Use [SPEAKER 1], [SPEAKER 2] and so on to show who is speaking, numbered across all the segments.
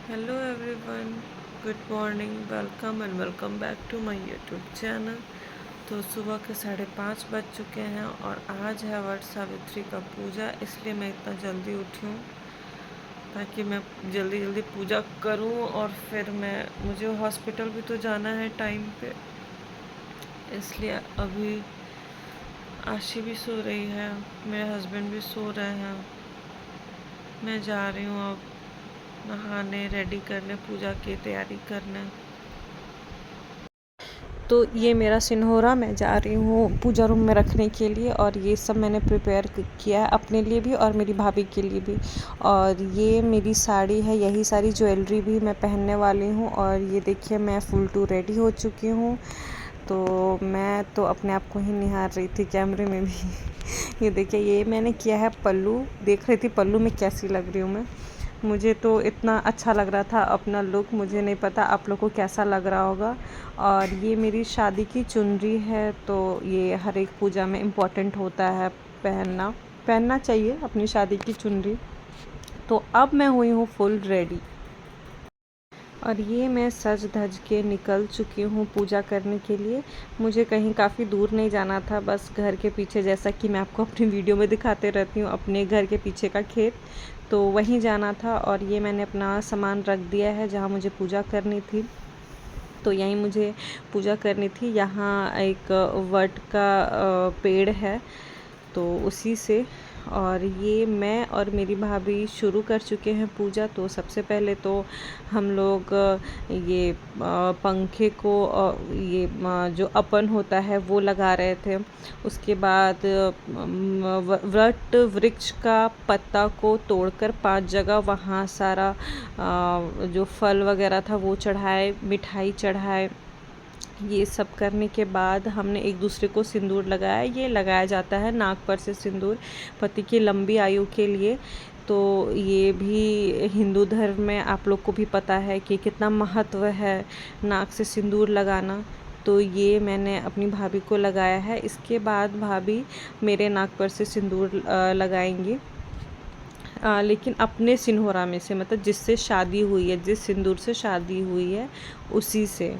[SPEAKER 1] Hello everyone, good morning, welcome back to my YouTube channel. तो सुबह के 5:30 बज चुके हैं और आज है वट सावित्री का पूजा, इसलिए मैं इतना जल्दी उठी हूँ ताकि मैं जल्दी जल्दी पूजा करूँ और फिर मुझे हॉस्पिटल भी तो जाना है टाइम पे। इसलिए अभी आशी भी सो रही है, मेरे हस्बैंड भी सो रहे हैं। मैं जा रही हूँ अब नहाने, रेडी करने, पूजा की तैयारी करने। तो ये मेरा सिन्होरा मैं जा रही हूँ पूजा रूम में रखने के लिए, और ये सब मैंने प्रिपेयर किया है अपने लिए भी और मेरी भाभी के लिए भी। और ये मेरी साड़ी है, यही सारी ज्वेलरी भी मैं पहनने वाली हूँ। और ये देखिए मैं फुल टू रेडी हो चुकी हूँ। तो मैं तो अपने आप को ही निहार रही थी कैमरे में भी ये देखिए, ये मैंने किया है पल्लू, देख रही थी पल्लू में कैसी लग रही हूँ मैं। मुझे तो इतना अच्छा लग रहा था अपना लुक, मुझे नहीं पता आप लोग को कैसा लग रहा होगा। और ये मेरी शादी की चुनरी है, तो ये हर एक पूजा में इम्पोर्टेंट होता है पहनना चाहिए अपनी शादी की चुनरी। तो अब मैं हुई हूँ फुल रेडी, और ये मैं सज धज के निकल चुकी हूँ पूजा करने के लिए। मुझे कहीं काफ़ी दूर नहीं जाना था, बस घर के पीछे, जैसा कि मैं आपको अपनी वीडियो में दिखाते रहती हूँ, अपने घर के पीछे का खेत, तो वहीं जाना था। और ये मैंने अपना सामान रख दिया है जहाँ मुझे पूजा करनी थी, तो यहीं मुझे पूजा करनी थी। यहाँ एक वट का पेड़ है, तो उसी से। और ये मैं और मेरी भाभी शुरू कर चुके हैं पूजा। तो सबसे पहले तो हम लोग ये पंखे को जो अपन होता है वो लगा रहे थे। उसके बाद वट वृक्ष का पत्ता को तोड़कर 5 जगह वहाँ सारा जो फल वगैरह था वो चढ़ाए, मिठाई चढ़ाए। ये सब करने के बाद हमने एक दूसरे को सिंदूर लगाया। ये लगाया जाता है नाक पर से सिंदूर, पति की लंबी आयु के लिए। तो ये भी हिंदू धर्म में आप लोग को भी पता है कि कितना महत्व है नाक से सिंदूर लगाना। तो ये मैंने अपनी भाभी को लगाया है। इसके बाद भाभी मेरे नाक पर से सिंदूर लगाएंगी, लेकिन अपने सिन्होरा में से, मतलब जिससे शादी हुई है, जिस सिंदूर से शादी हुई है उसी से।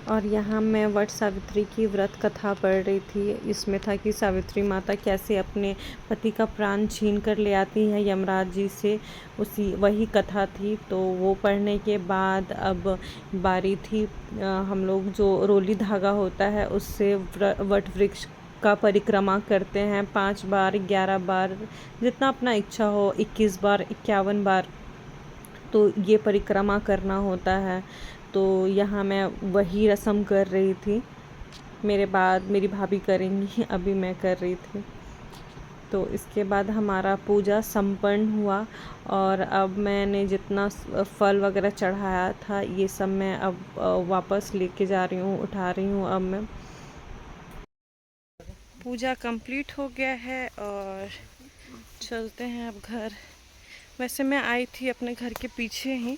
[SPEAKER 1] और यहाँ मैं वट सावित्री की व्रत कथा पढ़ रही थी। इसमें था कि सावित्री माता कैसे अपने पति का प्राण छीन कर ले आती हैं यमराज जी से, वही कथा थी। तो वो पढ़ने के बाद अब बारी थी, हम लोग जो रोली धागा होता है उससे वट वृक्ष का परिक्रमा करते हैं 5 बार, 11 बार, जितना अपना इच्छा हो, 21 बार, 51 बार, तो ये परिक्रमा करना होता है। तो यहाँ मैं वही रस्म कर रही थी, मेरे बाद मेरी भाभी करेंगी, अभी मैं कर रही थी। तो इसके बाद हमारा पूजा संपन्न हुआ, और अब मैंने जितना फल वगैरह चढ़ाया था ये सब मैं अब वापस लेके जा रही हूँ, उठा रही हूँ। अब मैं पूजा कंप्लीट हो गया है और चलते हैं अब घर। वैसे मैं आई थी अपने घर के पीछे ही।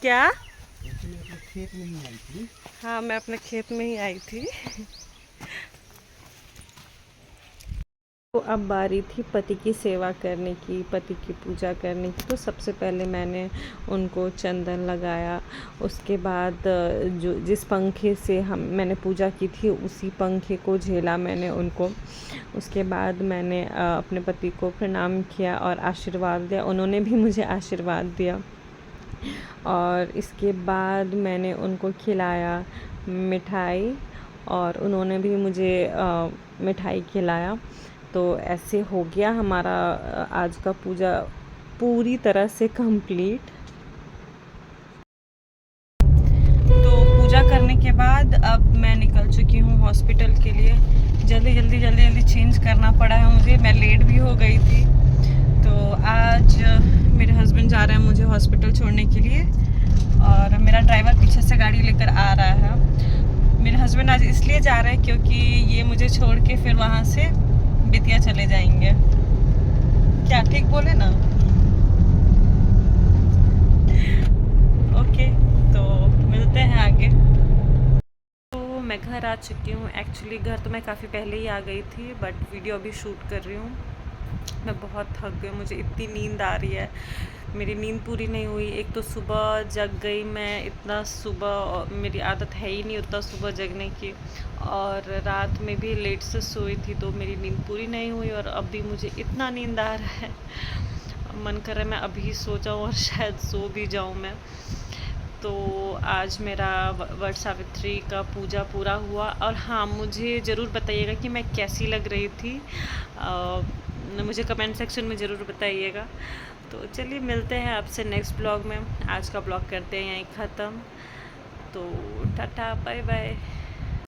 [SPEAKER 1] क्या?
[SPEAKER 2] खेत में ही आई थी।
[SPEAKER 1] हाँ, मैं अपने खेत में ही आई थी। तो अब बारी थी पति की सेवा करने की, पति की पूजा करने की। तो सबसे पहले मैंने उनको चंदन लगाया। उसके बाद जो जिस पंखे से मैंने पूजा की थी उसी पंखे को झेला मैंने उनको। उसके बाद मैंने अपने पति को प्रणाम किया और आशीर्वाद दिया, उन्होंने भी मुझे आशीर्वाद दिया। और इसके बाद मैंने उनको खिलाया मिठाई, और उन्होंने भी मुझे मिठाई खिलाया। तो ऐसे हो गया हमारा आज का पूजा पूरी तरह से कंप्लीट। तो पूजा करने के बाद अब मैं निकल चुकी हूँ हॉस्पिटल के लिए। जल्दी चेंज करना पड़ा है मुझे, मैं लेट भी हो गई थी। तो आज मेरे हस्बैंड जा रहे हैं मुझे हॉस्पिटल छोड़ने के लिए, और मेरा ड्राइवर पीछे से गाड़ी लेकर आ रहा है। मेरे हस्बैंड आज इसलिए जा रहे हैं क्योंकि ये मुझे छोड़ के फिर वहाँ से बेतिया चले जाएंगे। क्या ठीक बोले ना? ओके, तो मिलते हैं आगे। तो मैं घर आ चुकी हूँ। एक्चुअली घर तो मैं काफ़ी पहले ही आ गई थी, बट वीडियो अभी शूट कर रही हूँ। मैं बहुत थक गई, मुझे इतनी नींद आ रही है, मेरी नींद पूरी नहीं हुई। एक तो सुबह जग गई मैं, इतना सुबह मेरी आदत है ही नहीं उतना सुबह जगने की, और रात में भी लेट से सोई थी तो मेरी नींद पूरी नहीं हुई, और अब भी मुझे इतना नींद आ रहा है, मन कर रहा है मैं अभी सो जाऊँ और शायद सो भी जाऊँ मैं। तो आज मेरा वट सावित्री का पूजा पूरा हुआ। और हाँ, मुझे ज़रूर बताइएगा कि मैं कैसी लग रही थी, मुझे कमेंट सेक्शन में ज़रूर बताइएगा। तो चलिए मिलते हैं आपसे नेक्स्ट ब्लॉग में। आज का ब्लॉग करते हैं यहीं ख़त्म। तो टाटा बाय बाय।